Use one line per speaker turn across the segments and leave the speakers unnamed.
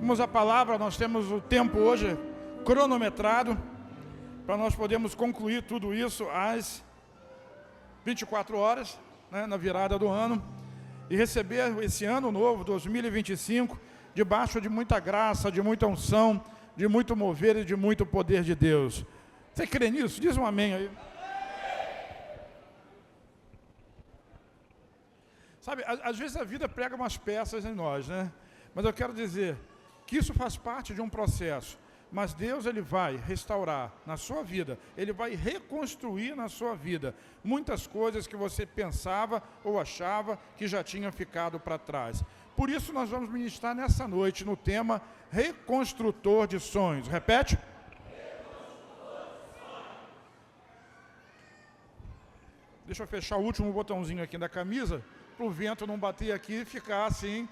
Vamos à palavra, nós temos o tempo hoje cronometrado para nós podermos concluir tudo isso às 24 horas, né, na virada do ano, e receber esse ano novo, 2025, debaixo de muita graça, de muita unção, de muito mover e de muito poder de Deus. Você crê nisso? Diz um amém aí. Sabe, às vezes a vida prega umas peças em nós, né? Mas eu quero dizer que isso faz parte de um processo. Mas Deus, Ele vai restaurar na sua vida, Ele vai reconstruir na sua vida muitas coisas que você pensava ou achava que já tinham ficado para trás. Por isso nós vamos ministrar nessa noite no tema Reconstrutor de Sonhos. Repete. Deixa eu fechar o último botãozinho aqui da camisa, para o vento não bater aqui e ficar assim,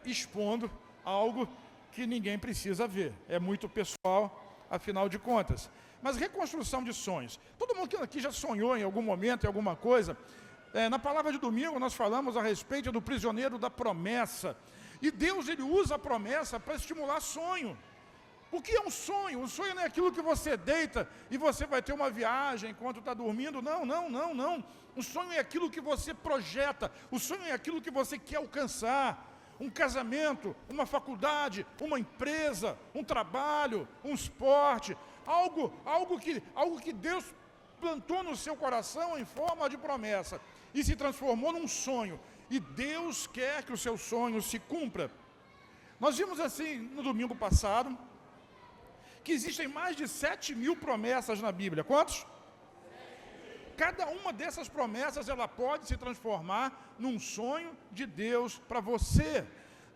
expondo algo que ninguém precisa ver. É muito pessoal, afinal de contas. Mas reconstrução de sonhos. Todo mundo aqui já sonhou em algum momento, em alguma coisa. Na palavra de domingo nós falamos a respeito do prisioneiro da promessa. E Deus, Ele usa a promessa para estimular sonho. O que é um sonho? Um sonho não é aquilo que você deita e você vai ter uma viagem enquanto está dormindo. Não. Um sonho é aquilo que você projeta. O sonho é aquilo que você quer alcançar. Um casamento, uma faculdade, uma empresa, um trabalho, um esporte. Algo que Deus plantou no seu coração em forma de promessa e se transformou num sonho. E Deus quer que o seu sonho se cumpra. Nós vimos assim no domingo passado que existem mais de 7.000 promessas na Bíblia. Quantos? Cada uma dessas promessas, ela pode se transformar num sonho de Deus para você.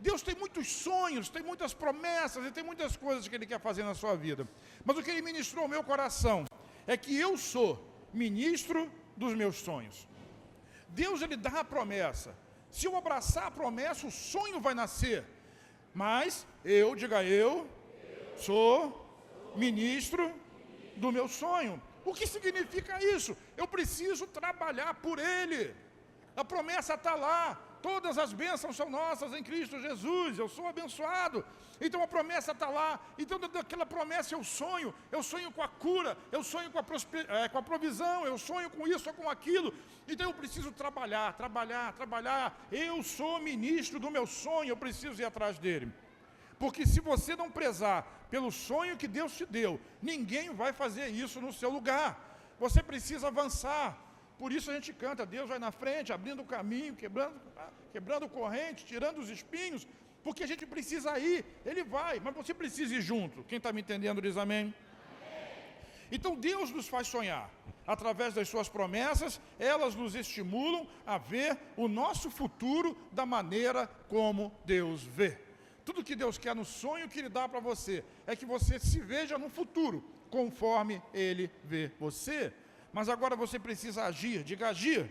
Deus tem muitos sonhos, tem muitas promessas e tem muitas coisas que Ele quer fazer na sua vida. Mas o que Ele ministrou ao meu coração é que eu sou ministro dos meus sonhos. Deus, Ele dá a promessa. Se eu abraçar a promessa, o sonho vai nascer. Mas eu sou ministro do meu sonho. O que significa isso? Eu preciso trabalhar por ele. A promessa está lá. Todas as bênçãos são nossas em Cristo Jesus. Eu sou abençoado. Então a promessa está lá. Então daquela promessa eu sonho com a cura, eu sonho com a provisão, eu sonho com isso ou com aquilo. Então eu preciso trabalhar. Eu sou ministro do meu sonho, eu preciso ir atrás dele. Porque se você não prezar pelo sonho que Deus te deu, ninguém vai fazer isso no seu lugar. Você precisa avançar. Por isso a gente canta, Deus vai na frente, abrindo o caminho, quebrando corrente, tirando os espinhos, porque a gente precisa ir, Ele vai, mas você precisa ir junto. Quem está me entendendo diz amém? Então Deus nos faz sonhar. Através das suas promessas, elas nos estimulam a ver o nosso futuro da maneira como Deus vê. Tudo que Deus quer no sonho que Ele dá para você é que você se veja no futuro, conforme Ele vê você. Mas agora você precisa agir, diga agir.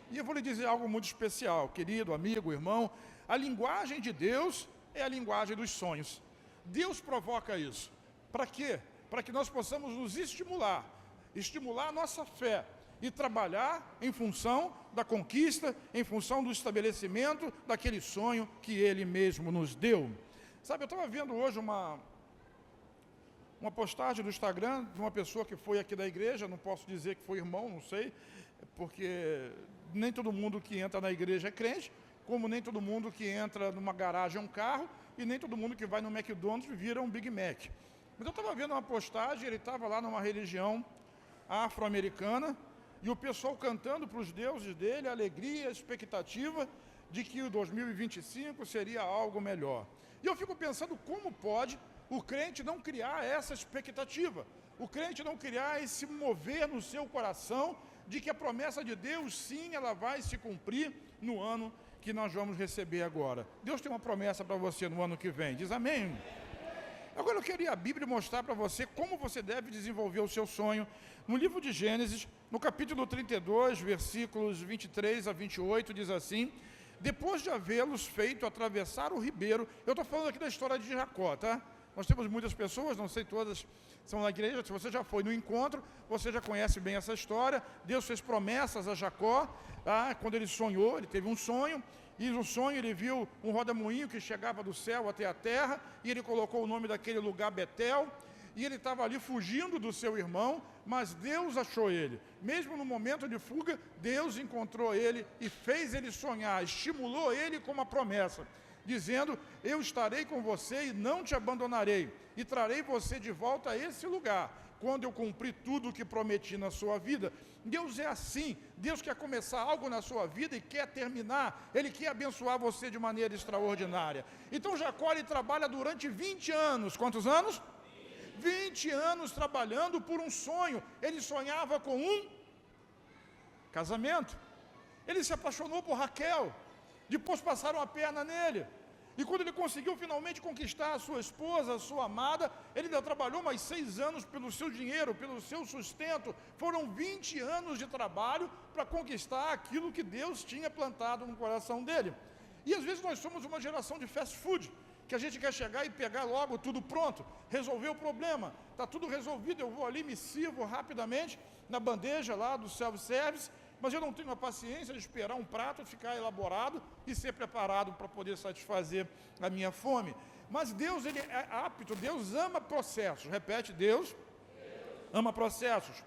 E eu vou lhe dizer algo muito especial, querido, amigo, irmão. A linguagem de Deus é a linguagem dos sonhos. Deus provoca isso. Para quê? Para que nós possamos nos estimular a nossa fé e trabalhar em função da conquista, em função do estabelecimento daquele sonho que Ele mesmo nos deu. Sabe, eu estava vendo hoje uma postagem do Instagram de uma pessoa que foi aqui da igreja, não posso dizer que foi irmão, não sei, porque nem todo mundo que entra na igreja é crente, como nem todo mundo que entra numa garagem é um carro, e nem todo mundo que vai no McDonald's vira um Big Mac. Mas eu estava vendo uma postagem, ele estava lá numa religião afro-americana, e o pessoal cantando para os deuses dele, a alegria, a expectativa de que o 2025 seria algo melhor. E eu fico pensando como pode o crente não criar essa expectativa, o crente não criar esse mover no seu coração de que a promessa de Deus, sim, ela vai se cumprir no ano que nós vamos receber agora. Deus tem uma promessa para você no ano que vem, diz amém? Agora eu queria a Bíblia mostrar para você como você deve desenvolver o seu sonho. No livro de Gênesis, no capítulo 32, versículos 23 a 28, diz assim: depois de havê-los feito atravessar o ribeiro, eu estou falando aqui da história de Jacó, tá? Nós temos muitas pessoas, não sei todas são da igreja, se você já foi no encontro, você já conhece bem essa história. Deus fez promessas a Jacó, tá? Quando ele sonhou, ele teve um sonho, E no sonho ele viu um rodamuinho que chegava do céu até a terra, e ele colocou o nome daquele lugar Betel, e ele estava ali fugindo do seu irmão, mas Deus achou ele. Mesmo no momento de fuga, Deus encontrou ele e fez ele sonhar, estimulou ele com uma promessa, dizendo: eu estarei com você e não te abandonarei, e trarei você de volta a esse lugar, quando eu cumprir tudo o que prometi na sua vida. Deus é assim. Deus quer começar algo na sua vida e quer terminar. Ele quer abençoar você de maneira extraordinária. Então Jacó, ele trabalha durante 20 anos. Quantos anos? 20 anos trabalhando por um sonho. Ele sonhava com um casamento. Ele se apaixonou por Raquel. Depois passaram a perna nele. E quando ele conseguiu finalmente conquistar a sua esposa, a sua amada, ele ainda trabalhou mais 6 anos pelo seu dinheiro, pelo seu sustento. Foram 20 anos de trabalho para conquistar aquilo que Deus tinha plantado no coração dele. E às vezes nós somos uma geração de fast food, que a gente quer chegar e pegar logo tudo pronto, resolver o problema. Está tudo resolvido, eu vou ali, me sirvo rapidamente na bandeja lá do self-service, mas eu não tenho a paciência de esperar um prato ficar elaborado e ser preparado para poder satisfazer a minha fome. Mas Deus, ele é apto, Deus ama processos. Repete: Deus ama processos.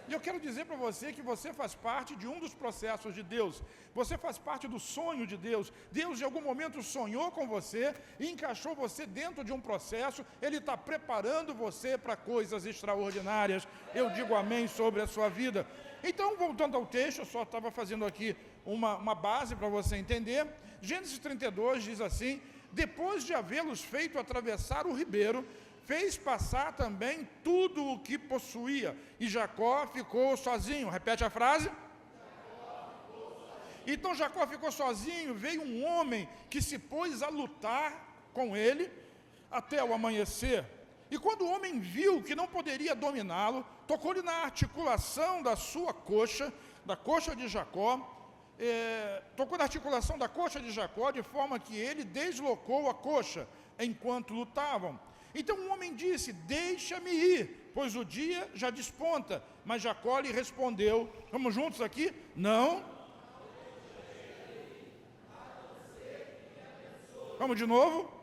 E eu quero dizer para você que você faz parte de um dos processos de Deus. Você faz parte do sonho de Deus. Deus, em algum momento, sonhou com você e encaixou você dentro de um processo. Ele está preparando você para coisas extraordinárias. Eu digo amém sobre a sua vida. Então, voltando ao texto, eu só estava fazendo aqui uma base para você entender. Gênesis 32 diz assim: depois de havê-los feito atravessar o ribeiro, fez passar também tudo o que possuía, e Jacó ficou sozinho. Repete a frase. Então Jacó ficou sozinho. Veio um homem que se pôs a lutar com ele até o amanhecer. E quando o homem viu que não poderia dominá-lo, tocou-lhe na articulação da sua coxa, da coxa de Jacó, tocou na articulação da coxa de Jacó, de forma que ele deslocou a coxa enquanto lutavam. Então o homem disse: deixa-me ir, pois o dia já desponta. Mas Jacó lhe respondeu, vamos juntos aqui? Não. Vamos de novo?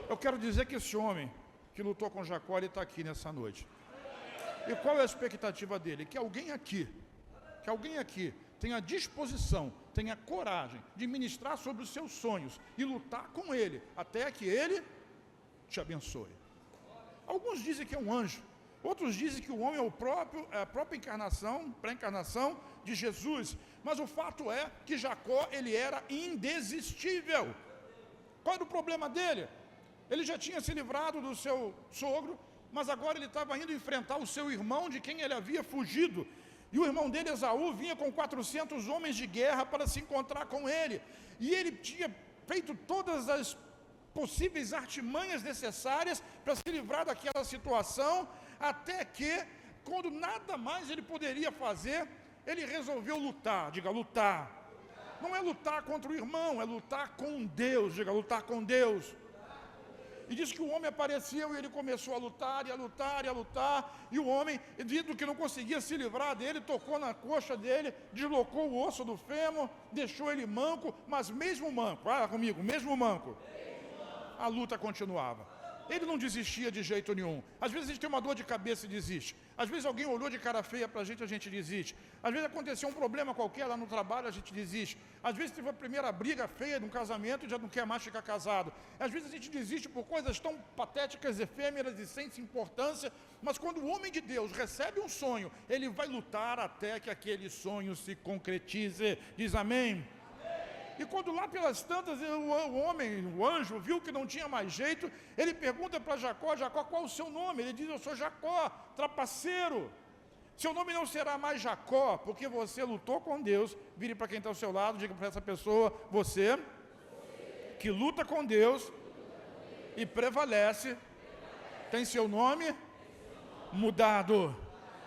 Eu quero dizer que esse homem que lutou com Jacó, ele está aqui nessa noite. E qual é a expectativa dele? Que alguém aqui tenha disposição, tenha coragem de ministrar sobre os seus sonhos e lutar com ele, até que ele te abençoe. Alguns dizem que é um anjo, outros dizem que o homem é a própria encarnação, pré-encarnação de Jesus. Mas o fato é que Jacó, ele era indesistível. Qual era o problema dele? Ele já tinha se livrado do seu sogro, mas agora ele estava indo enfrentar o seu irmão, de quem ele havia fugido. E o irmão dele, Esaú, vinha com 400 homens de guerra para se encontrar com ele. E ele tinha feito todas as possíveis artimanhas necessárias para se livrar daquela situação, até que, quando nada mais ele poderia fazer, ele resolveu lutar. Diga: lutar. Não é lutar contra o irmão, é lutar com Deus. Diga: lutar com Deus. E diz que o homem apareceu e ele começou a lutar, e a lutar, e a lutar. E o homem, vendo que não conseguia se livrar dele, tocou na coxa dele, deslocou o osso do fêmur, deixou ele manco. Mas mesmo manco, fala comigo, mesmo manco, a luta continuava. Ele não desistia de jeito nenhum. Às vezes a gente tem uma dor de cabeça e desiste. Às vezes alguém olhou de cara feia para a gente desiste. Às vezes aconteceu um problema qualquer lá no trabalho, a gente desiste. Às vezes teve a primeira briga feia de um casamento e já não quer mais ficar casado. Às vezes a gente desiste por coisas tão patéticas, efêmeras e sem importância. Mas quando o homem de Deus recebe um sonho, ele vai lutar até que aquele sonho se concretize. Diz amém? E quando lá pelas tantas o anjo viu que não tinha mais jeito, ele pergunta para Jacó: Jacó, qual o seu nome? Ele diz: eu sou Jacó, trapaceiro. Seu nome não será mais Jacó, porque você lutou com Deus. Vire para quem está ao seu lado, diga para essa pessoa: você que luta com Deus e prevalece, tem seu nome mudado.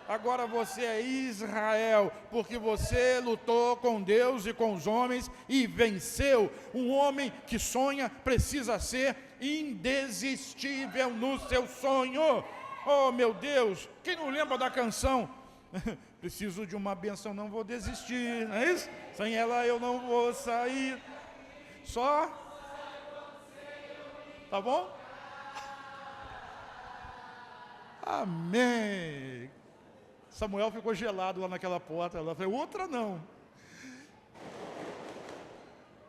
Agora você é Israel, porque você lutou com Deus e com os homens e venceu. Um homem que sonha precisa ser indesistível no seu sonho. Oh, meu Deus, quem não lembra da canção? Preciso de uma bênção, não vou desistir, não é isso? Sem ela eu não vou sair. Só. Tá bom? Amém. Samuel ficou gelado lá naquela porta. Ela falou, outra não.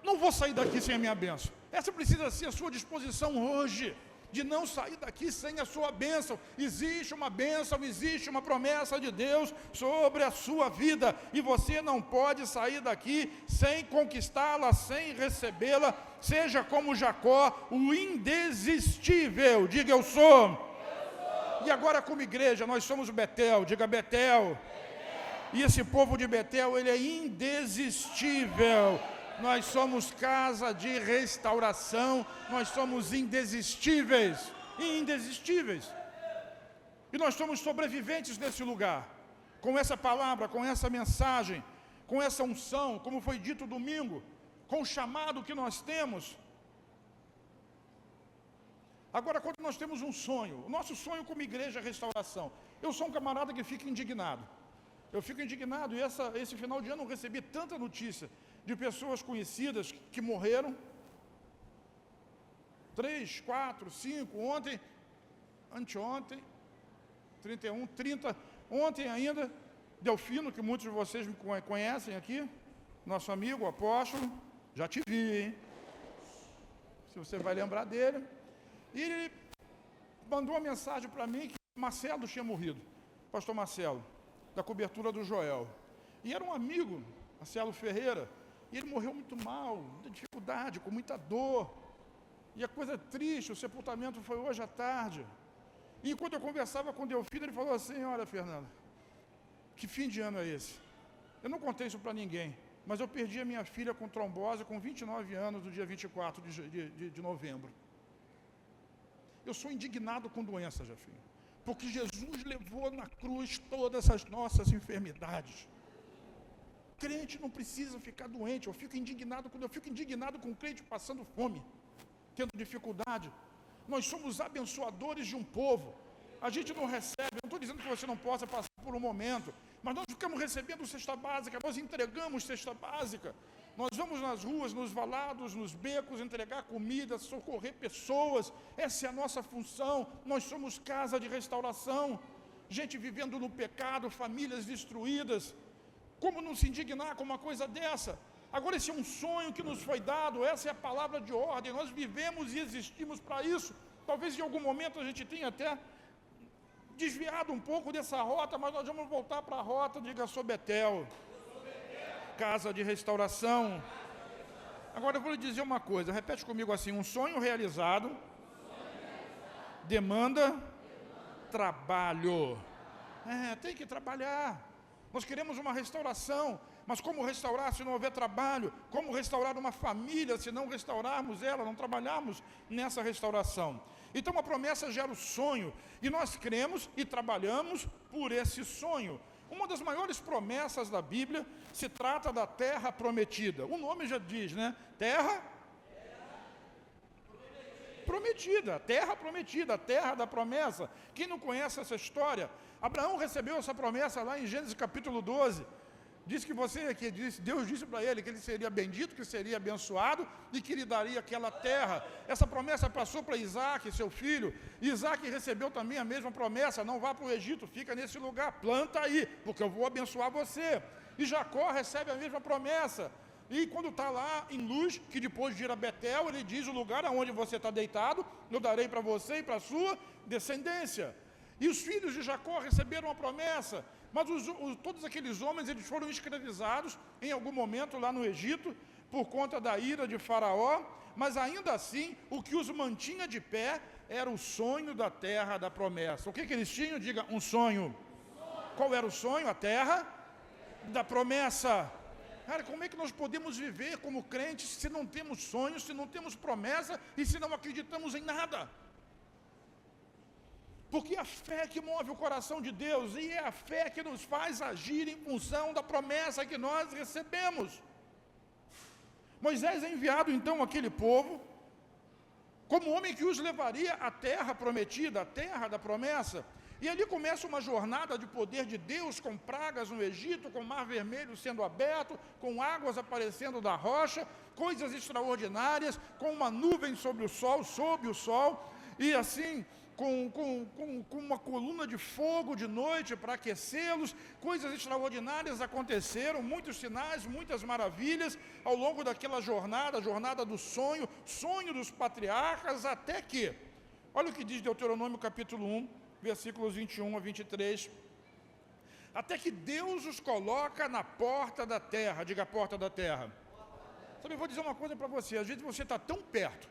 Não vou sair daqui sem a minha bênção. Essa precisa ser a sua disposição hoje, de não sair daqui sem a sua bênção. Existe uma bênção, existe uma promessa de Deus sobre a sua vida, e você não pode sair daqui sem conquistá-la, sem recebê-la. Seja como Jacó, o indesistível. Diga, eu sou. E agora como igreja, nós somos o Betel. Diga, Betel. E esse povo de Betel, ele é indesistível. Nós somos casa de restauração, nós somos indesistíveis, indesistíveis. E nós somos sobreviventes nesse lugar, com essa palavra, com essa mensagem, com essa unção, como foi dito domingo, com o chamado que nós temos. Agora, quando nós temos um sonho, o nosso sonho como igreja é restauração. Eu sou um camarada que fica indignado. Eu fico indignado, e esse final de ano eu recebi tanta notícia de pessoas conhecidas que morreram. 3, 4, 5, ontem, anteontem, 31, 30, ontem ainda, Delfino, que muitos de vocês me conhecem aqui, nosso amigo, apóstolo, já te vi, hein? Se você vai lembrar dele. E ele mandou uma mensagem para mim que Marcelo tinha morrido, pastor Marcelo, da cobertura do Joel. E era um amigo, Marcelo Ferreira, e ele morreu muito mal, de dificuldade, com muita dor. E a coisa triste, o sepultamento foi hoje à tarde. E enquanto eu conversava com o Delfino, ele falou assim, olha, Fernando, que fim de ano é esse? Eu não contei isso para ninguém, mas eu perdi a minha filha com trombose com 29 anos, no dia 24 de novembro. Eu sou indignado com doença, Jefinho, porque Jesus levou na cruz todas as nossas enfermidades. Crente não precisa ficar doente. Eu fico indignado com o crente passando fome, tendo dificuldade. Nós somos abençoadores de um povo. A gente não recebe, eu não estou dizendo que você não possa passar por um momento, mas nós ficamos recebendo cesta básica, nós entregamos cesta básica. Nós vamos nas ruas, nos valados, nos becos, entregar comida, socorrer pessoas. Essa é a nossa função. Nós somos casa de restauração. Gente vivendo no pecado, famílias destruídas. Como não se indignar com uma coisa dessa? Agora, esse é um sonho que nos foi dado, essa é a palavra de ordem, nós vivemos e existimos para isso. Talvez em algum momento a gente tenha até desviado um pouco dessa rota, mas nós vamos voltar para a rota. Diga, sou Betel, casa de restauração. Agora eu vou lhe dizer uma coisa, repete comigo assim, um sonho realizado demanda trabalho. Tem que trabalhar. Nós queremos uma restauração, mas como restaurar se não houver trabalho? Como restaurar uma família se não restaurarmos ela, não trabalharmos nessa restauração? Então a promessa gera o sonho, e nós cremos e trabalhamos por esse sonho. Uma das maiores promessas da Bíblia se trata da terra prometida. O nome já diz, né? Terra prometida, a terra da promessa. Quem não conhece essa história? Abraão recebeu essa promessa lá em Gênesis capítulo 12. Diz que Deus disse para ele que ele seria bendito, que seria abençoado e que lhe daria aquela terra. Essa promessa passou para Isaac, seu filho. Isaac recebeu também a mesma promessa: não vá para o Egito, fica nesse lugar, planta aí, porque eu vou abençoar você. E Jacó recebe a mesma promessa. E quando está lá em Luz, que depois de ir a Betel, ele diz: o lugar aonde você está deitado, eu darei para você e para a sua descendência. E os filhos de Jacó receberam a promessa, mas todos aqueles homens, eles foram escravizados em algum momento lá no Egito, por conta da ira de Faraó, mas ainda assim, o que os mantinha de pé era o sonho da terra da promessa. O que eles tinham? Diga, um sonho. Qual era o sonho? A terra da promessa. Cara, como é que nós podemos viver como crentes se não temos sonhos, se não temos promessa e se não acreditamos em nada? Porque é a fé que move o coração de Deus, e é a fé que nos faz agir em função da promessa que nós recebemos. Moisés é enviado então àquele povo, como homem que os levaria à terra prometida, à terra da promessa. E ali começa uma jornada de poder de Deus, com pragas no Egito, com o Mar Vermelho sendo aberto, com águas aparecendo da rocha, coisas extraordinárias, com uma nuvem sob o sol, e assim, com uma coluna de fogo de noite para aquecê-los. Coisas extraordinárias aconteceram, muitos sinais, muitas maravilhas ao longo daquela jornada, a jornada do sonho dos patriarcas, até que, olha o que diz Deuteronômio capítulo 1, versículos 21 a 23, até que Deus os coloca na porta da terra. Diga, a porta da terra. Sabe, eu vou dizer uma coisa para você, às vezes você está tão perto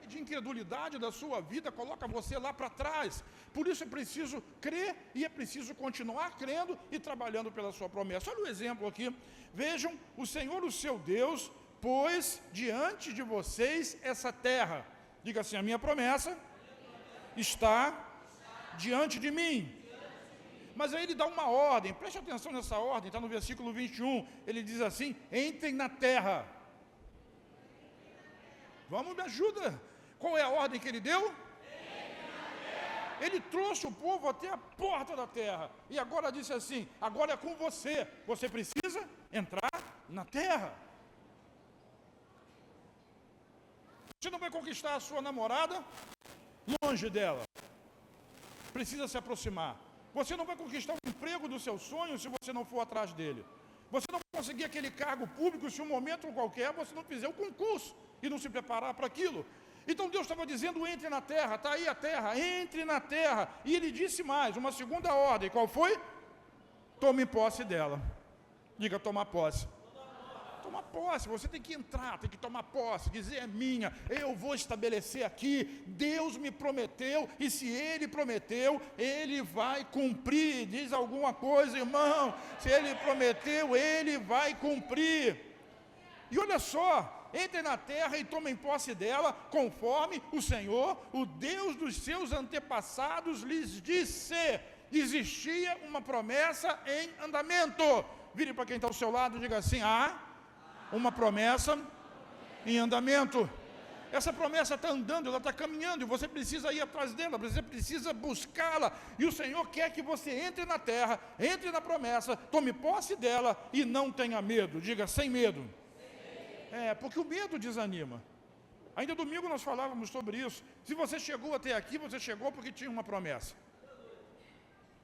de incredulidade da sua vida, coloca você lá para trás. Por isso é preciso crer e é preciso continuar crendo e trabalhando pela sua promessa. Olha o exemplo aqui, vejam, o Senhor, o seu Deus, pôs diante de vocês essa terra. Diga assim, a minha promessa está diante de mim. Mas aí ele dá uma ordem, preste atenção nessa ordem, está no versículo 21, ele diz assim, entrem na terra. Vamos, me ajuda. Qual é a ordem que ele deu? Ele trouxe o povo até a porta da terra. E agora disse assim, agora é com você. Você precisa entrar na terra. Você não vai conquistar a sua namorada longe dela. Precisa se aproximar. Você não vai conquistar o emprego do seu sonho se você não for atrás dele. Você não vai conseguir aquele cargo público se um momento qualquer você não fizer o concurso e não se preparar para aquilo. Então Deus estava dizendo, entre na terra, está aí a terra, entre na terra. E ele disse mais, uma segunda ordem, qual foi? Tome posse dela. Diga, tomar posse. Tomar posse, você tem que entrar, tem que tomar posse, dizer, é minha, eu vou estabelecer aqui, Deus me prometeu, e se Ele prometeu, Ele vai cumprir. Diz alguma coisa, irmão, se Ele prometeu, Ele vai cumprir. E olha só, entrem na terra e tomem posse dela, conforme o Senhor, o Deus dos seus antepassados, lhes disse. Existia uma promessa em andamento. Vire para quem está ao seu lado e diga assim, uma promessa em andamento. Essa promessa está andando, ela está caminhando, e você precisa ir atrás dela, você precisa buscá-la, e o Senhor quer que você entre na terra, entre na promessa, tome posse dela e não tenha medo. Diga, sem medo. Porque o medo desanima. Ainda domingo nós falávamos sobre isso. Se você chegou até aqui, você chegou porque tinha uma promessa.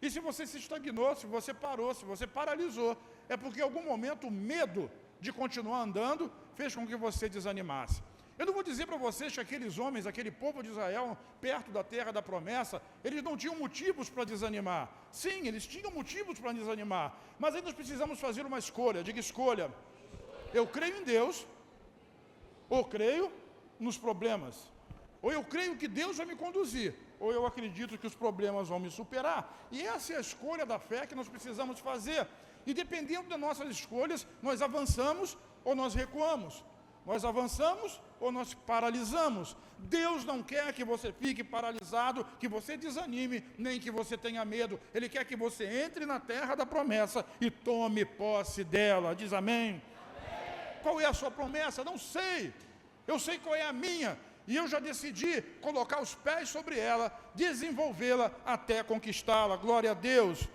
E se você se estagnou, se você parou, se você paralisou, é porque em algum momento o medo de continuar andando fez com que você desanimasse. Eu não vou dizer para vocês que aqueles homens, aquele povo de Israel, perto da terra da promessa, eles não tinham motivos para desanimar. Sim, eles tinham motivos para desanimar, mas aí nós precisamos fazer uma escolha. Diga, escolha. Eu creio em Deus, ou creio nos problemas. Ou eu creio que Deus vai me conduzir, ou eu acredito que os problemas vão me superar. E essa é a escolha da fé que nós precisamos fazer. E dependendo das nossas escolhas, nós avançamos ou nós recuamos. Nós avançamos ou nós paralisamos. Deus não quer que você fique paralisado, que você desanime, nem que você tenha medo. Ele quer que você entre na terra da promessa e tome posse dela. Diz amém? Qual é a sua promessa? Não sei. Eu sei qual é a minha. E eu já decidi colocar os pés sobre ela, desenvolvê-la até conquistá-la. Glória a Deus.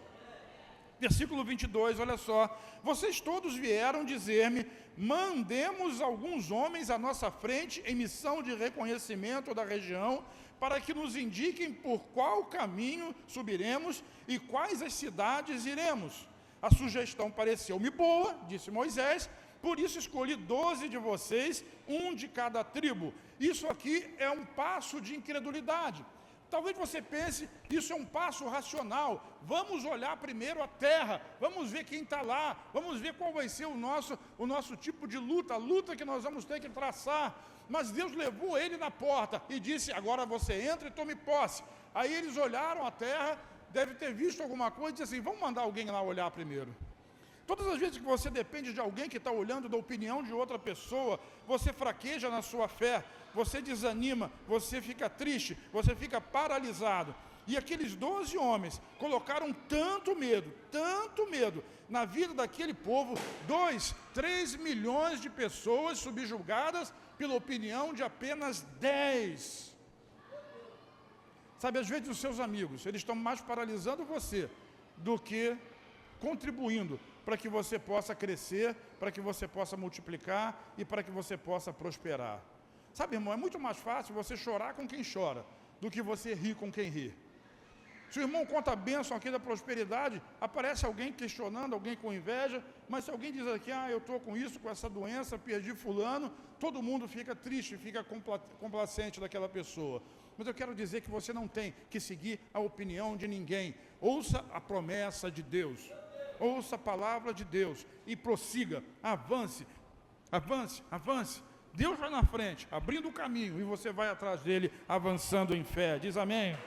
Versículo 22, olha só. Vocês todos vieram dizer-me, mandemos alguns homens à nossa frente em missão de reconhecimento da região, para que nos indiquem por qual caminho subiremos e quais as cidades iremos. A sugestão pareceu-me boa, disse Moisés, por isso escolhi 12 de vocês, um de cada tribo. Isso aqui é um passo de incredulidade. Talvez você pense, isso é um passo racional. Vamos olhar primeiro a terra, vamos ver quem está lá, vamos ver qual vai ser o nosso tipo de luta, a luta que nós vamos ter que traçar. Mas Deus levou ele na porta e disse, agora você entra e tome posse. Aí eles olharam a terra, deve ter visto alguma coisa e disse assim, vamos mandar alguém lá olhar primeiro. Todas as vezes que você depende de alguém que está olhando da opinião de outra pessoa, você fraqueja na sua fé, você desanima, você fica triste, você fica paralisado. E aqueles 12 homens colocaram tanto medo na vida daquele povo, 3 milhões de pessoas subjugadas pela opinião de apenas 10. Sabe, às vezes os seus amigos, eles estão mais paralisando você do que contribuindo para que você possa crescer, para que você possa multiplicar e para que você possa prosperar. Sabe, irmão, é muito mais fácil você chorar com quem chora do que você rir com quem ri. Se o irmão conta a bênção aqui da prosperidade, aparece alguém questionando, alguém com inveja, mas se alguém diz aqui, eu estou com isso, com essa doença, perdi fulano, todo mundo fica triste, fica complacente daquela pessoa. Mas eu quero dizer que você não tem que seguir a opinião de ninguém. Ouça a promessa de Deus, ouça a palavra de Deus e prossiga, avance, avance, avance. Deus vai na frente, abrindo o caminho, e você vai atrás dele, avançando em fé. Diz amém?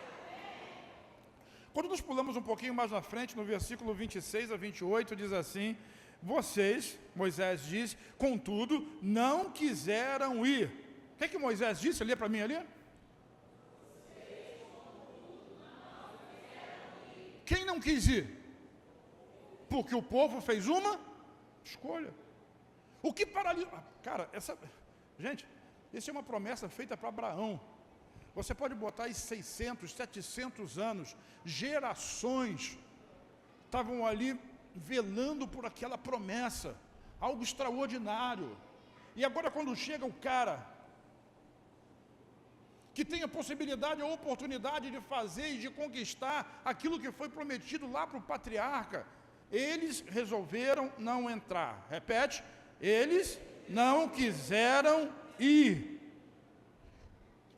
Quando nós pulamos um pouquinho mais na frente, no versículo 26 a 28, diz assim: vocês, Moisés diz, contudo, não quiseram ir. O que Moisés disse? Lê para mim ali. Quem não quis ir? Porque o povo fez uma escolha. O que paralisa? Cara, gente, essa é uma promessa feita para Abraão. Você pode botar aí 600, 700 anos, gerações estavam ali velando por aquela promessa, algo extraordinário. E agora quando chega o cara que tem a possibilidade, a oportunidade de fazer e de conquistar aquilo que foi prometido lá para o patriarca, eles resolveram não entrar. Repete, eles não quiseram ir.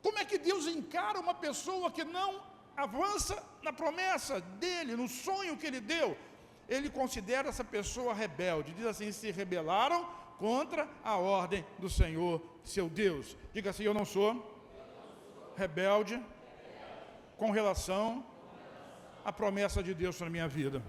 Como é que Deus encara uma pessoa que não avança na promessa dele, no sonho que ele deu? Ele considera essa pessoa rebelde. Diz assim: se rebelaram contra a ordem do Senhor, seu Deus. Diga assim: eu não sou rebelde com relação à promessa de Deus na minha vida.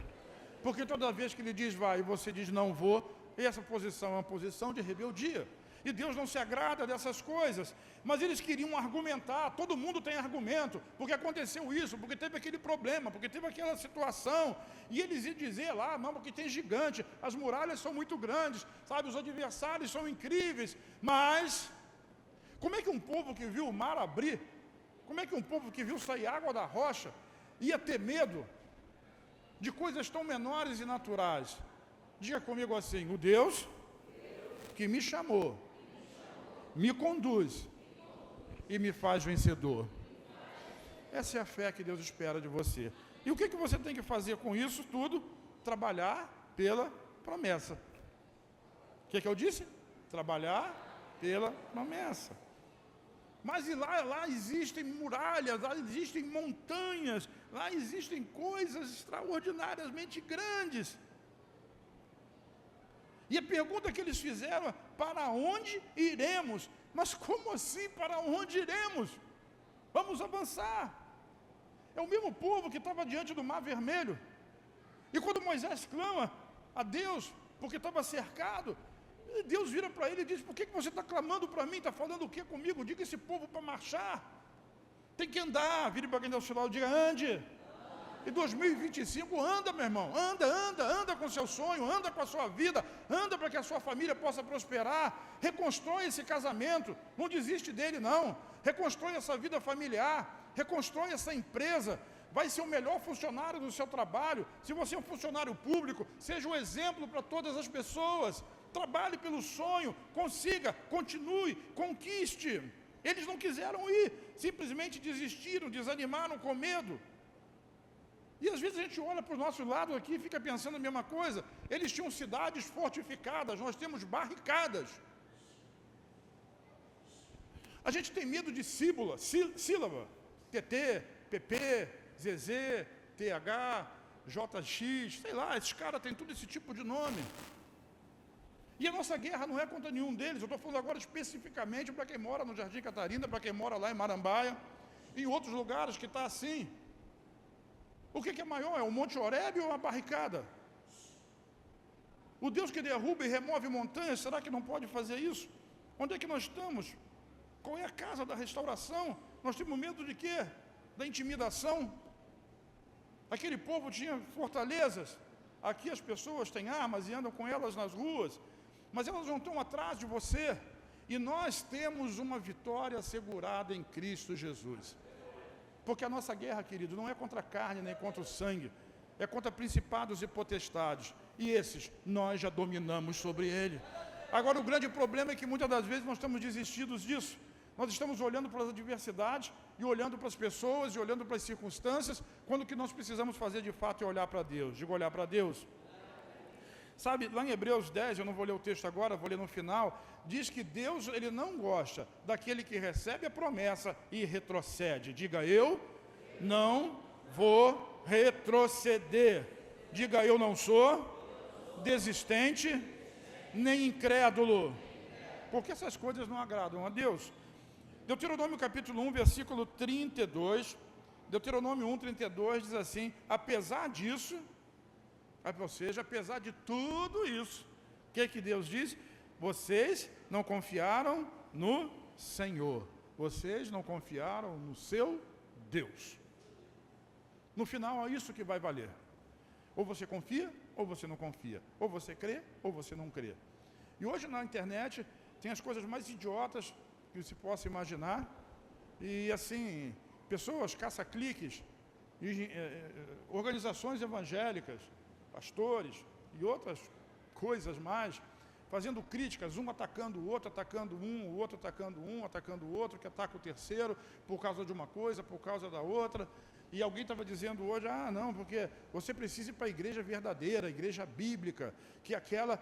Porque toda vez que ele diz vai e você diz não vou, essa posição é uma posição de rebeldia. E Deus não se agrada dessas coisas. Mas eles queriam argumentar, todo mundo tem argumento, porque aconteceu isso, porque teve aquele problema, porque teve aquela situação. E eles iam dizer lá, não, porque tem gigante, as muralhas são muito grandes, sabe, os adversários são incríveis. Mas, como é que um povo que viu o mar abrir, como é que um povo que viu sair água da rocha, ia ter medo de coisas tão menores e naturais? Diga comigo assim: o Deus que me chamou, me conduz e me faz vencedor. Essa é a fé que Deus espera de você. E o que você tem que fazer com isso tudo? Trabalhar pela promessa. O que eu disse? Trabalhar pela promessa. Mas e lá existem muralhas, lá existem montanhas, lá existem coisas extraordinariamente grandes. E a pergunta que eles fizeram é: para onde iremos? Mas como assim, para onde iremos? Vamos avançar. É o mesmo povo que estava diante do Mar Vermelho. E quando Moisés clama a Deus, porque estava cercado, Deus vira para ele e diz: por que você está clamando para mim? Está falando o que comigo? Diga esse povo para marchar. Tem que andar. Vire para quem dá o sinal e diga: ande. Em 2025, anda, meu irmão, anda com o seu sonho, anda com a sua vida, anda para que a sua família possa prosperar, reconstrói esse casamento, não desiste dele não, reconstrói essa vida familiar, reconstrói essa empresa, vai ser o melhor funcionário do seu trabalho. Se você é um funcionário público, seja um exemplo para todas as pessoas, trabalhe pelo sonho, consiga, continue, conquiste. Eles não quiseram ir, simplesmente desistiram, desanimaram com medo. E às vezes a gente olha para o nosso lado aqui e fica pensando a mesma coisa. Eles tinham cidades fortificadas, nós temos barricadas. A gente tem medo de sílaba, TT, PP, ZZ, TH, JX, sei lá, esses caras têm tudo esse tipo de nome. E a nossa guerra não é contra nenhum deles. Eu estou falando agora especificamente para quem mora no Jardim Catarina, para quem mora lá em Marambaia, em outros lugares que está assim. O que é maior? É o Monte Horebe ou a barricada? O Deus que derruba e remove montanhas, será que não pode fazer isso? Onde é que nós estamos? Qual é a casa da restauração? Nós temos medo de quê? Da intimidação? Aquele povo tinha fortalezas. Aqui as pessoas têm armas e andam com elas nas ruas, mas elas não estão atrás de você. E nós temos uma vitória assegurada em Cristo Jesus. Porque a nossa guerra, querido, não é contra a carne nem contra o sangue, é contra principados e potestades. E esses, nós já dominamos sobre ele. Agora, o grande problema é que muitas das vezes nós estamos desistidos disso. Nós estamos olhando para as adversidades, e olhando para as pessoas, e olhando para as circunstâncias, quando o que nós precisamos fazer de fato é olhar para Deus. Digo, olhar para Deus. Sabe, lá em Hebreus 10, eu não vou ler o texto agora, vou ler no final, diz que Deus, ele não gosta daquele que recebe a promessa e retrocede. Diga, eu não vou retroceder. Diga, eu não sou desistente, nem incrédulo. Porque essas coisas não agradam a Deus. Deuteronômio capítulo 1, versículo 32, Deuteronômio 1, 32 diz assim, apesar disso, ou seja, apesar de tudo isso, o que Deus diz? Vocês não confiaram no Senhor, vocês não confiaram no seu Deus. No final é isso que vai valer. Ou você confia, ou você não confia. Ou você crê, ou você não crê. E hoje na internet tem as coisas mais idiotas que se possa imaginar. E assim, pessoas caça-cliques, organizações evangélicas, pastores e outras coisas mais, fazendo críticas, um atacando o outro, atacando um, o outro atacando um, atacando o outro, que ataca o terceiro por causa de uma coisa, por causa da outra. E alguém estava dizendo hoje, não, porque você precisa ir para a igreja verdadeira, a igreja bíblica, que aquela,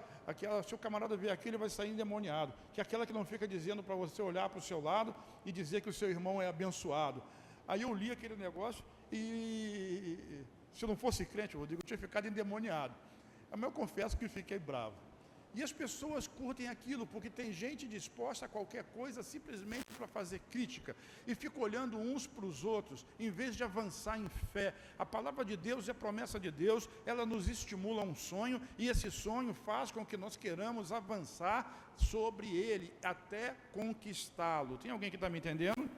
se o camarada vier aqui, ele vai sair endemoniado, que aquela que não fica dizendo para você olhar para o seu lado e dizer que o seu irmão é abençoado. Aí eu li aquele negócio e se eu não fosse crente, Rodrigo, eu tinha ficado endemoniado. Mas eu confesso que fiquei bravo. E as pessoas curtem aquilo, porque tem gente disposta a qualquer coisa simplesmente para fazer crítica, e fica olhando uns para os outros, em vez de avançar em fé. A palavra de Deus é a promessa de Deus, ela nos estimula a um sonho, e esse sonho faz com que nós queiramos avançar sobre ele, até conquistá-lo. Tem alguém que está me entendendo?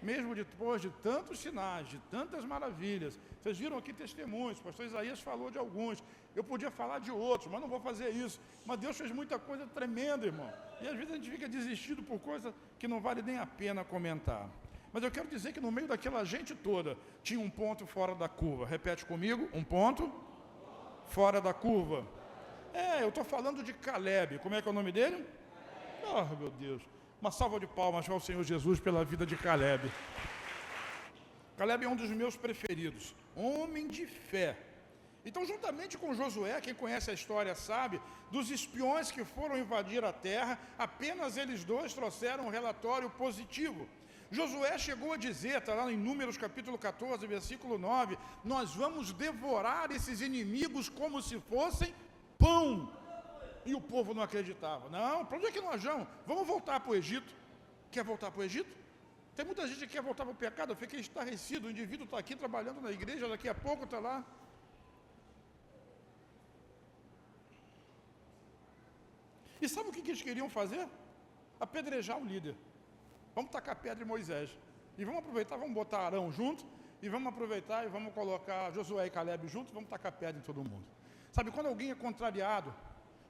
Mesmo depois de tantos sinais, de tantas maravilhas, vocês viram aqui testemunhos, o pastor Isaías falou de alguns, eu podia falar de outros, mas não vou fazer isso. Mas Deus fez muita coisa tremenda, irmão. E às vezes a gente fica desistido por coisa que não vale nem a pena comentar. Mas eu quero dizer que no meio daquela gente toda, tinha um ponto fora da curva. Repete comigo, um ponto fora da curva. Eu estou falando de Caleb. Como é que é o nome dele? Meu Deus. Uma salva de palmas ao Senhor Jesus pela vida de Caleb. Caleb é um dos meus preferidos. Homem de fé. Então, juntamente com Josué, quem conhece a história sabe, dos espiões que foram invadir a terra, apenas eles dois trouxeram um relatório positivo. Josué chegou a dizer, está lá em Números capítulo 14, versículo 9, nós vamos devorar esses inimigos como se fossem pão. E o povo não acreditava. Não, para onde é que nós vamos? Vamos voltar para o Egito. Quer voltar para o Egito? Tem muita gente que quer voltar para o pecado. Eu fiquei estarrecido. O indivíduo está aqui trabalhando na igreja, daqui a pouco está lá. E sabe o que eles queriam fazer? Apedrejar o líder. Vamos tacar pedra em Moisés. E vamos aproveitar, vamos botar Arão junto. E vamos aproveitar e vamos colocar Josué e Caleb junto. Vamos tacar pedra em todo mundo. Sabe, quando alguém é contrariado,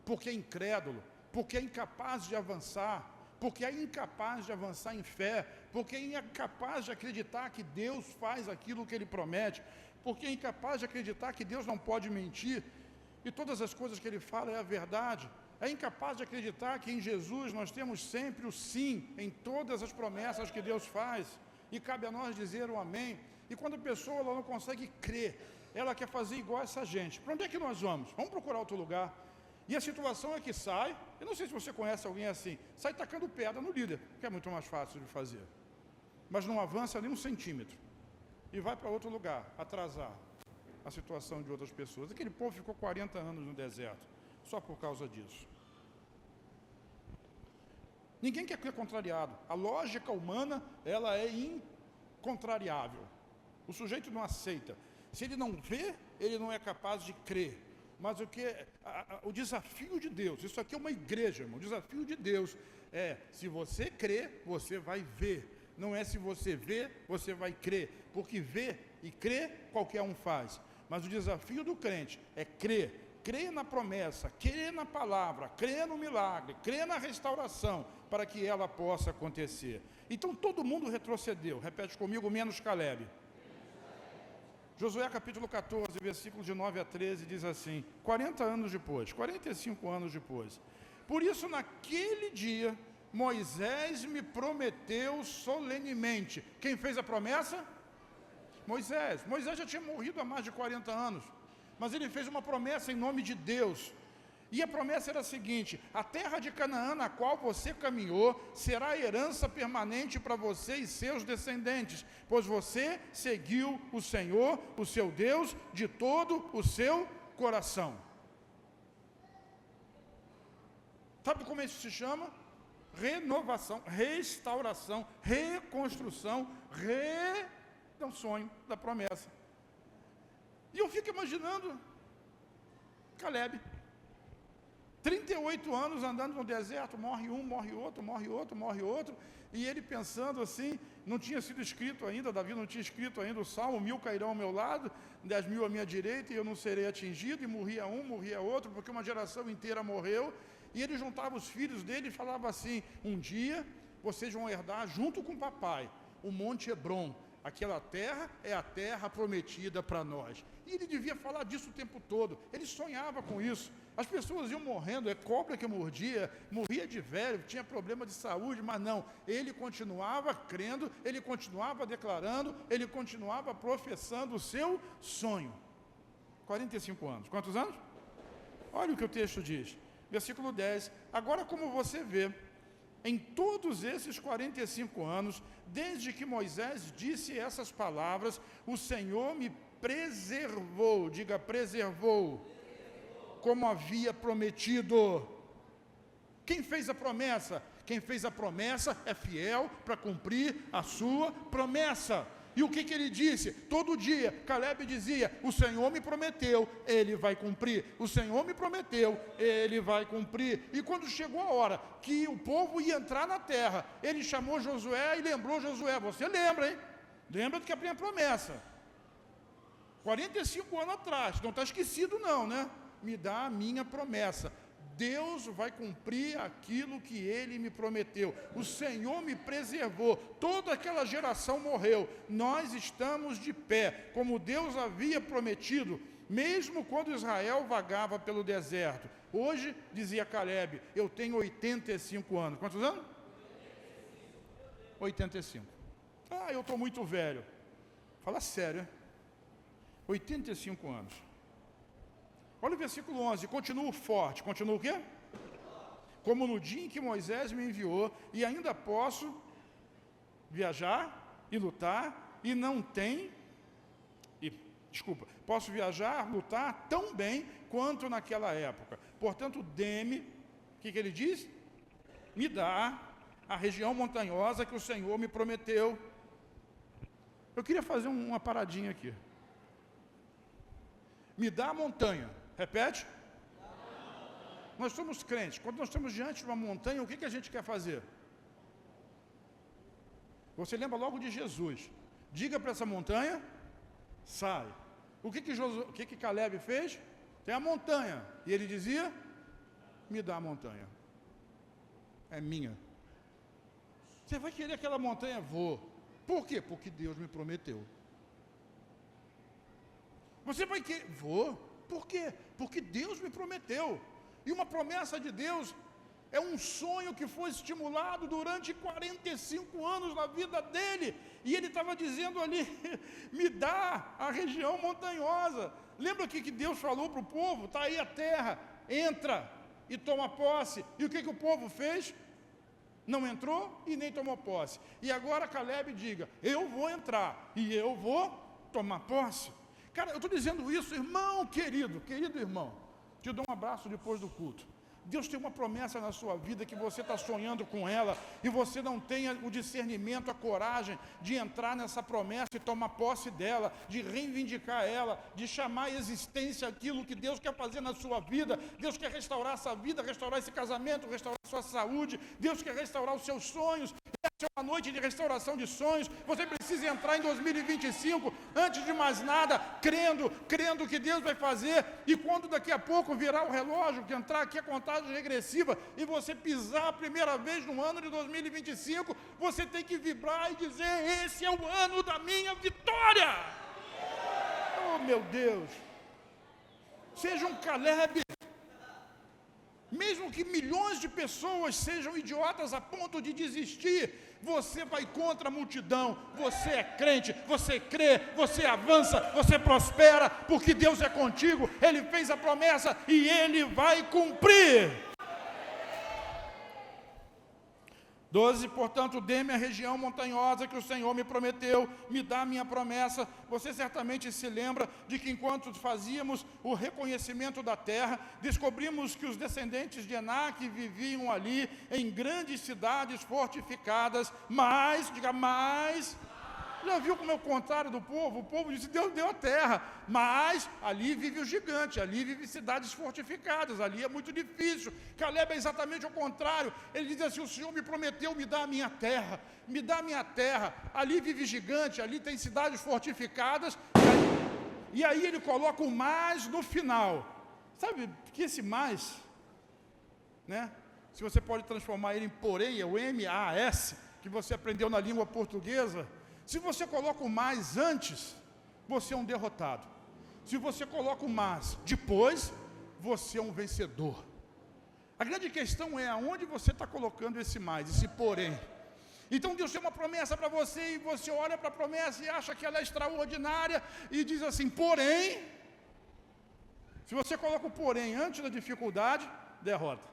porque é incrédulo, porque é incapaz de avançar, porque é incapaz de avançar em fé, porque é incapaz de acreditar que Deus faz aquilo que Ele promete, porque é incapaz de acreditar que Deus não pode mentir, e todas as coisas que Ele fala é a verdade, é incapaz de acreditar que em Jesus nós temos sempre o sim, em todas as promessas que Deus faz, e cabe a nós dizer o amém. E quando a pessoa ela não consegue crer, ela quer fazer igual essa gente, para onde é que nós vamos? Vamos procurar outro lugar. E a situação é que sai, eu não sei se você conhece alguém assim, sai tacando pedra no líder, que é muito mais fácil de fazer, mas não avança nem um centímetro, e vai para outro lugar, atrasar a situação de outras pessoas. Aquele povo ficou 40 anos no deserto, só por causa disso. Ninguém quer ser contrariado, a lógica humana, ela é incontrariável, o sujeito não aceita, se ele não vê, ele não é capaz de crer. Mas o desafio de Deus, isso aqui é uma igreja, irmão, o desafio de Deus é, se você crer, você vai ver. Não é se você vê, você vai crer. Porque ver e crer, qualquer um faz. Mas o desafio do crente é crer, crê na promessa, crê na palavra, crê no milagre, crê na restauração, para que ela possa acontecer. Então todo mundo retrocedeu, repete comigo, menos Calebe. Josué capítulo 14, versículos de 9 a 13, diz assim, 40 anos depois, 45 anos depois, por isso naquele dia, Moisés me prometeu solenemente. Quem fez a promessa? Moisés. Moisés já tinha morrido há mais de 40 anos, mas ele fez uma promessa em nome de Deus. E a promessa era a seguinte: a terra de Canaã, na qual você caminhou, será herança permanente para você e seus descendentes, pois você seguiu o Senhor, o seu Deus, de todo o seu coração. Sabe como isso se chama? Renovação, restauração, reconstrução, é um sonho da promessa. E eu fico imaginando Calebe, 38 anos andando no deserto, morre um, morre outro, morre outro, morre outro, e ele pensando assim, não tinha sido escrito ainda, Davi não tinha escrito ainda o Salmo, 1000 cairão ao meu lado, 10.000 à minha direita, e eu não serei atingido, e morria um, morria outro, porque uma geração inteira morreu, e ele juntava os filhos dele e falava assim, um dia vocês vão herdar junto com o papai, o Monte Hebron, aquela terra é a terra prometida para nós. E ele devia falar disso o tempo todo, ele sonhava com isso. As pessoas iam morrendo, é cobra que mordia, morria de velho, tinha problema de saúde, mas não, ele continuava crendo, ele continuava declarando, ele continuava professando o seu sonho. 45 anos, quantos anos? Olha o que o texto diz, versículo 10, agora como você vê, em todos esses 45 anos, desde que Moisés disse essas palavras, o Senhor me preservou, diga preservou, como havia prometido. Quem fez a promessa? Quem fez a promessa é fiel para cumprir a sua promessa. E o que ele disse? Todo dia, Calebe dizia, o Senhor me prometeu, Ele vai cumprir. O Senhor me prometeu, Ele vai cumprir. E quando chegou a hora que o povo ia entrar na terra, ele chamou Josué e lembrou Josué. Você lembra, hein? Lembra do que é a minha promessa. 45 anos atrás, não está esquecido não, né? Me dá a minha promessa. Deus vai cumprir aquilo que Ele me prometeu. O Senhor me preservou. Toda aquela geração morreu. Nós estamos de pé, como Deus havia prometido, mesmo quando Israel vagava pelo deserto. Hoje, dizia Calebe, eu tenho 85 anos. Quantos anos? 85. Ah, eu estou muito velho. Fala sério, hein? 85 anos. Olha o versículo 11, continuo forte, continua o quê? Como no dia em que Moisés me enviou, e ainda posso viajar e lutar, e não tem, posso viajar, lutar tão bem quanto naquela época. Portanto, dê-me, o que ele diz? Me dá a região montanhosa que o Senhor me prometeu. Eu queria fazer uma paradinha aqui. Me dá a montanha. Repete. Nós somos crentes. Quando nós estamos diante de uma montanha, o que a gente quer fazer? Você lembra logo de Jesus. Diga para essa montanha, sai. O que Calebe fez? Tem a montanha. E ele dizia, me dá a montanha. É minha. Você vai querer aquela montanha? Vou. Por quê? Porque Deus me prometeu. Você vai querer? Vou. Por quê? Porque Deus me prometeu. E uma promessa de Deus é um sonho que foi estimulado durante 45 anos na vida dele. E ele estava dizendo ali, me dá a região montanhosa. Lembra que Deus falou para o povo? Está aí a terra, entra e toma posse. E o que o povo fez? Não entrou e nem tomou posse. E agora Calebe diga, eu vou entrar e eu vou tomar posse. Cara, eu estou dizendo isso, irmão querido irmão, te dou um abraço depois do culto. Deus tem uma promessa na sua vida que você está sonhando com ela e você não tem o discernimento, a coragem de entrar nessa promessa e tomar posse dela, de reivindicar ela, de chamar à existência aquilo que Deus quer fazer na sua vida. Deus quer restaurar essa vida, restaurar esse casamento, restaurar a sua saúde. Deus quer restaurar os seus sonhos. É uma noite de restauração de sonhos. Você precisa entrar em 2025, antes de mais nada, crendo que Deus vai fazer. E quando daqui a pouco virar o relógio, que entrar aqui a contagem regressiva, e você pisar a primeira vez no ano de 2025, você tem que vibrar e dizer: esse é o ano da minha vitória. Oh, meu Deus! Seja um Caleb. Mesmo que milhões de pessoas sejam idiotas a ponto de desistir, você vai contra a multidão. Você é crente, você crê, você avança, você prospera, porque Deus é contigo. Ele fez a promessa e Ele vai cumprir. 12, portanto, dê-me a região montanhosa que o Senhor me prometeu, me dá a minha promessa. Você certamente se lembra de que enquanto fazíamos o reconhecimento da terra, descobrimos que os descendentes de Enaque viviam ali em grandes cidades fortificadas, mas, diga mais... Já viu como é o contrário do povo? O povo disse: Deus deu a terra, mas ali vive o gigante, ali vive cidades fortificadas, ali é muito difícil. Caleb é exatamente o contrário. Ele diz assim: o Senhor me prometeu, me dá a minha terra, me dá a minha terra. Ali vive gigante, ali tem cidades fortificadas. E aí ele coloca o mais no final. Sabe que esse mais, né? Se você pode transformar ele em porém, é o M-A-S, que você aprendeu na língua portuguesa. Se você coloca o mais antes, você é um derrotado. Se você coloca o mas depois, você é um vencedor. A grande questão é aonde você está colocando esse mais, esse porém. Então Deus tem uma promessa para você, e você olha para a promessa e acha que ela é extraordinária, e diz assim: porém, se você coloca o porém antes da dificuldade, derrota.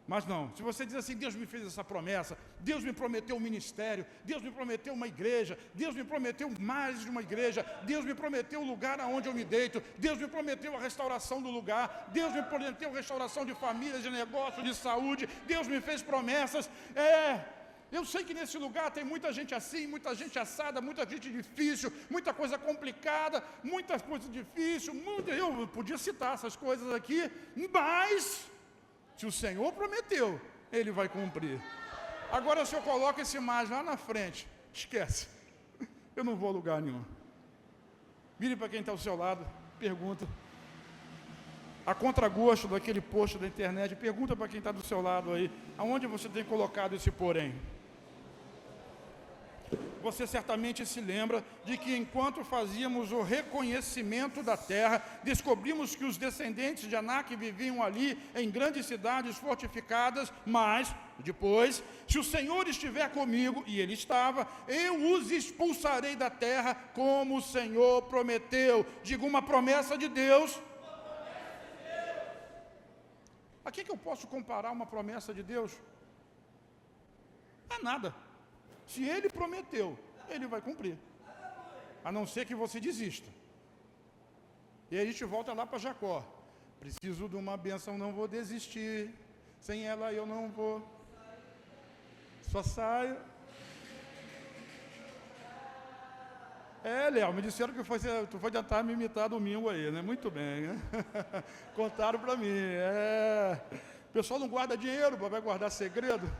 Mas não, se você diz assim: Deus me fez essa promessa, Deus me prometeu um ministério, Deus me prometeu uma igreja, Deus me prometeu mais de uma igreja, Deus me prometeu o lugar aonde eu me deito, Deus me prometeu a restauração do lugar, Deus me prometeu a restauração de famílias, de negócio, de saúde, Deus me fez promessas. Eu sei que nesse lugar tem muita gente assim, muita gente assada, muita gente difícil, muita coisa complicada, muita coisa difícil, eu podia citar essas coisas aqui, mas... se o Senhor prometeu, Ele vai cumprir. Agora, se eu coloco esse mais lá na frente, esquece. Eu não vou a lugar nenhum. Vire para quem está ao seu lado, pergunta. A contragosto daquele post da internet, pergunta para quem está do seu lado aí, aonde você tem colocado esse porém? Você certamente se lembra de que enquanto fazíamos o reconhecimento da terra, descobrimos que os descendentes de Anak viviam ali em grandes cidades fortificadas, mas depois, se o Senhor estiver comigo, e Ele estava, eu os expulsarei da terra como o Senhor prometeu. Diga: uma promessa de Deus. A que eu posso comparar uma promessa de Deus? A nada. Se Ele prometeu, Ele vai cumprir. A não ser que você desista. E aí a gente volta lá para Jacó. Preciso de uma bênção, não vou desistir. Sem ela eu não vou. Só saio. Léo, me disseram que tu foi tentar me imitar domingo aí, né? Muito bem, né? Contaram para mim. O pessoal não guarda dinheiro, vai guardar segredo.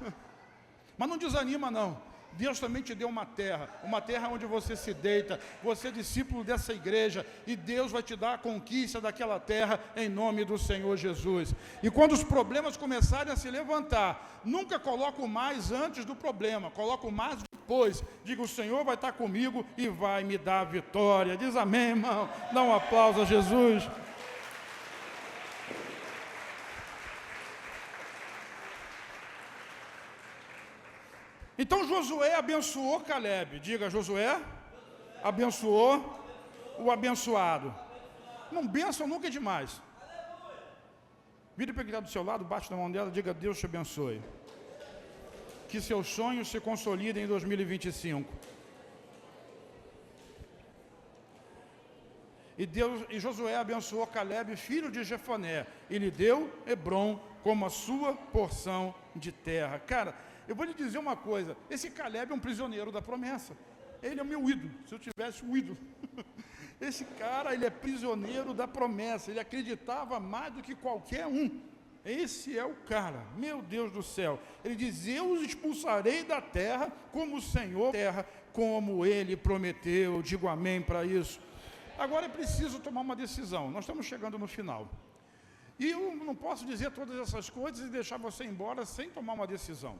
Mas não desanima, não. Deus também te deu uma terra onde você se deita, você é discípulo dessa igreja, e Deus vai te dar a conquista daquela terra, em nome do Senhor Jesus. E quando os problemas começarem a se levantar, nunca coloca o mais antes do problema, coloca o mais depois. Diga: o Senhor vai estar comigo e vai me dar a vitória. Diz amém, irmão. Dá um aplauso a Jesus. Então Josué abençoou Caleb. Diga: Josué abençoou o abençoado. Não, bênção nunca é demais. Vire para quem está do seu lado, bate na mão dela, diga: Deus te abençoe. Que seus sonhos se consolidem em 2025. E Josué abençoou Caleb, filho de Jefoné, e lhe deu Hebrom como a sua porção de terra. Cara, eu vou lhe dizer uma coisa: esse Caleb é um prisioneiro da promessa. Ele é o meu ídolo, se eu tivesse um ídolo. Esse cara, ele é prisioneiro da promessa, ele acreditava mais do que qualquer um. Esse é o cara, meu Deus do céu. Ele diz, eu os expulsarei da terra como o Senhor terra, como Ele prometeu. Eu digo amém para isso. Agora é preciso tomar uma decisão. Nós estamos chegando no final. E eu não posso dizer todas essas coisas e deixar você embora sem tomar uma decisão.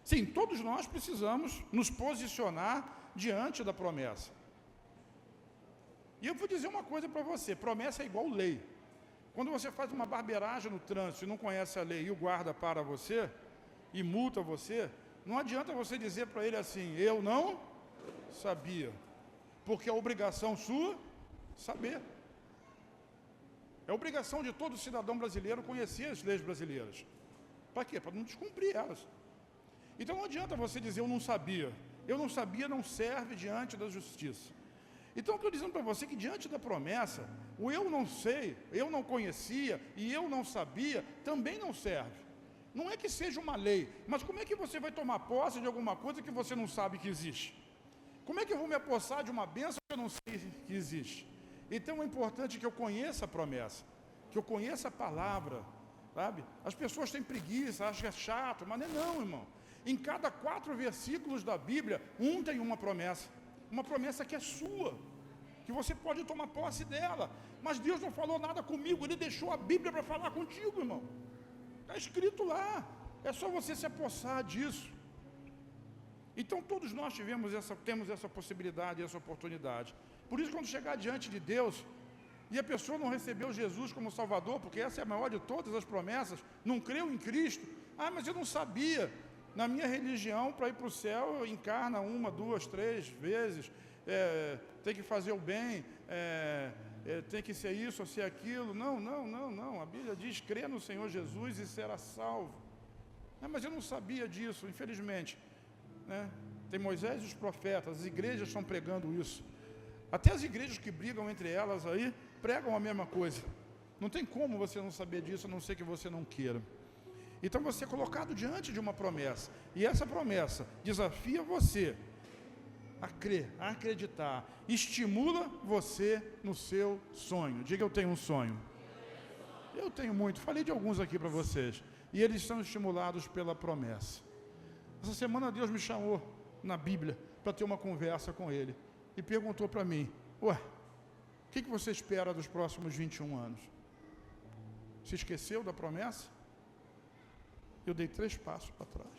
Sim, todos nós precisamos nos posicionar diante da promessa. E eu vou dizer uma coisa para você, promessa é igual lei. Quando você faz uma barbeiragem no trânsito e não conhece a lei e o guarda para você e multa você, não adianta você dizer para ele assim, eu não sabia, porque é obrigação sua saber. É obrigação de todo cidadão brasileiro conhecer as leis brasileiras. Para quê? Para não descumprir elas. Então não adianta você dizer eu não sabia. Eu não sabia não serve diante da justiça. Então eu estou dizendo para você que diante da promessa, o eu não sei, eu não conhecia e eu não sabia, também não serve. Não é que seja uma lei, mas como é que você vai tomar posse de alguma coisa que você não sabe que existe? Como é que eu vou me apossar de uma bênção que eu não sei que existe? Então é importante que eu conheça a promessa, que eu conheça a palavra, sabe? As pessoas têm preguiça, acham que é chato, mas não, irmão. Em cada 4 versículos da Bíblia, um tem uma promessa que é sua, que você pode tomar posse dela, mas Deus não falou nada comigo, Ele deixou a Bíblia para falar contigo, irmão. Está escrito lá, é só você se apossar disso. Então todos nós temos essa possibilidade, essa oportunidade. Por isso, quando chegar diante de Deus, e a pessoa não recebeu Jesus como Salvador, porque essa é a maior de todas as promessas, não creu em Cristo, mas eu não sabia. Na minha religião, para ir para o céu, encarna 1, 2, 3 vezes, tem que fazer o bem, tem que ser isso ou ser aquilo. Não. A Bíblia diz, crê no Senhor Jesus e será salvo. Mas eu não sabia disso, infelizmente. Tem Moisés e os profetas, as igrejas estão pregando isso. Até as igrejas que brigam entre elas aí, pregam a mesma coisa. Não tem como você não saber disso, a não ser que você não queira. Então você é colocado diante de uma promessa, e essa promessa desafia você a crer, a acreditar, estimula você no seu sonho. Diga, eu tenho um sonho. Eu tenho muito, falei de alguns aqui para vocês, e eles são estimulados pela promessa. Essa semana Deus me chamou na Bíblia para ter uma conversa com Ele, e perguntou para mim, o que você espera dos próximos 21 anos? Se esqueceu da promessa? Eu dei 3 passos para trás.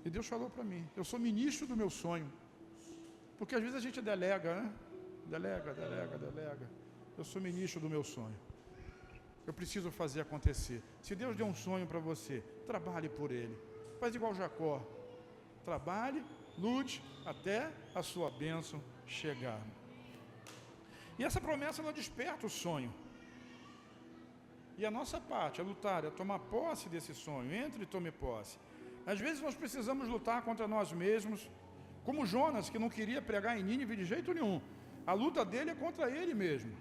E Deus falou para mim, eu sou ministro do meu sonho. Porque às vezes a gente delega, né? Delega. Eu sou ministro do meu sonho. Eu preciso fazer acontecer. Se Deus deu um sonho para você, trabalhe por ele. Faz igual Jacó. Trabalhe, lute, até a sua bênção chegar. E essa promessa, ela desperta o sonho. E a nossa parte é lutar, é tomar posse desse sonho. Entre e tome posse. Às vezes nós precisamos lutar contra nós mesmos, como Jonas, que não queria pregar em Nínive de jeito nenhum. A luta dele é contra ele mesmo.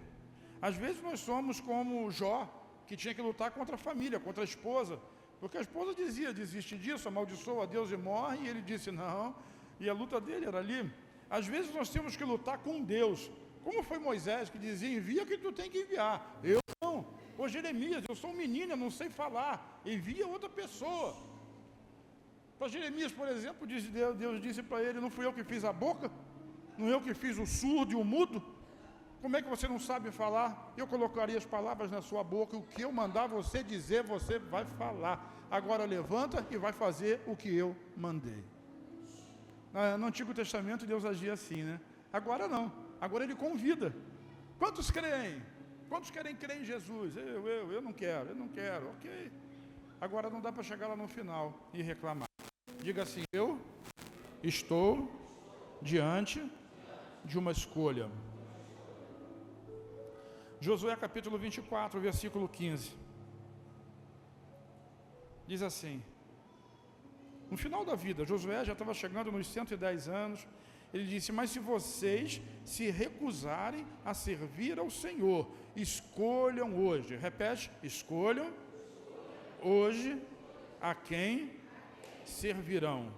Às vezes nós somos como Jó, que tinha que lutar contra a família, contra a esposa, porque a esposa dizia, desiste disso, amaldiçoa a Deus e morre, e ele disse não, e a luta dele era ali. Às vezes nós temos que lutar com Deus, como foi Moisés, que dizia, envia que tu tem que enviar. Eu não. Ô Jeremias, eu sou um menino, eu não sei falar, envia outra pessoa. Para Jeremias, por exemplo, Deus disse para ele, não fui eu que fiz a boca? Não eu que fiz o surdo e o mudo? Como é que você não sabe falar? Eu colocaria as palavras na sua boca, o que eu mandar você dizer, você vai falar. Agora levanta e vai fazer o que eu mandei. No Antigo Testamento Deus agia assim, né? Agora não, agora Ele convida. Quantos creem? Quantos querem crer em Jesus? Eu não quero, ok. Agora não dá para chegar lá no final e reclamar. Diga assim, eu estou diante de uma escolha. Josué capítulo 24, versículo 15. Diz assim, no final da vida, Josué já estava chegando nos 110 anos, ele disse, mas se vocês se recusarem a servir ao Senhor, escolham hoje, repete, escolham hoje a quem servirão.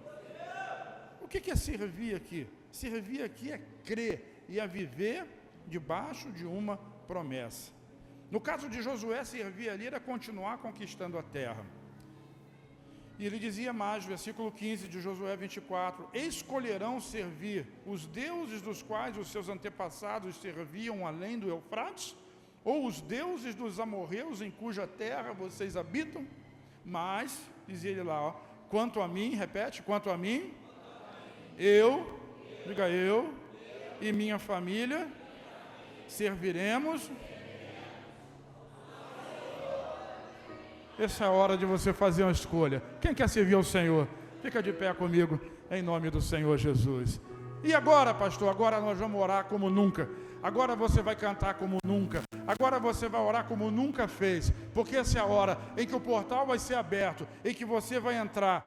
O que é servir aqui? Servir aqui é crer e a viver debaixo de uma promessa. No caso de Josué, servir ali era continuar conquistando a terra. E ele dizia mais, versículo 15 de Josué 24: escolherão servir os deuses dos quais os seus antepassados serviam além do Eufrates? Ou os deuses dos amorreus em cuja terra vocês habitam? Mas, dizia ele lá, ó, quanto a mim, repete, quanto a mim, diga eu e minha família serviremos. Essa é a hora de você fazer uma escolha. Quem quer servir ao Senhor? Fica de pé comigo, em nome do Senhor Jesus. E agora, pastor, agora nós vamos orar como nunca. Agora você vai cantar como nunca. Agora você vai orar como nunca fez. Porque essa é a hora em que o portal vai ser aberto, em que você vai entrar.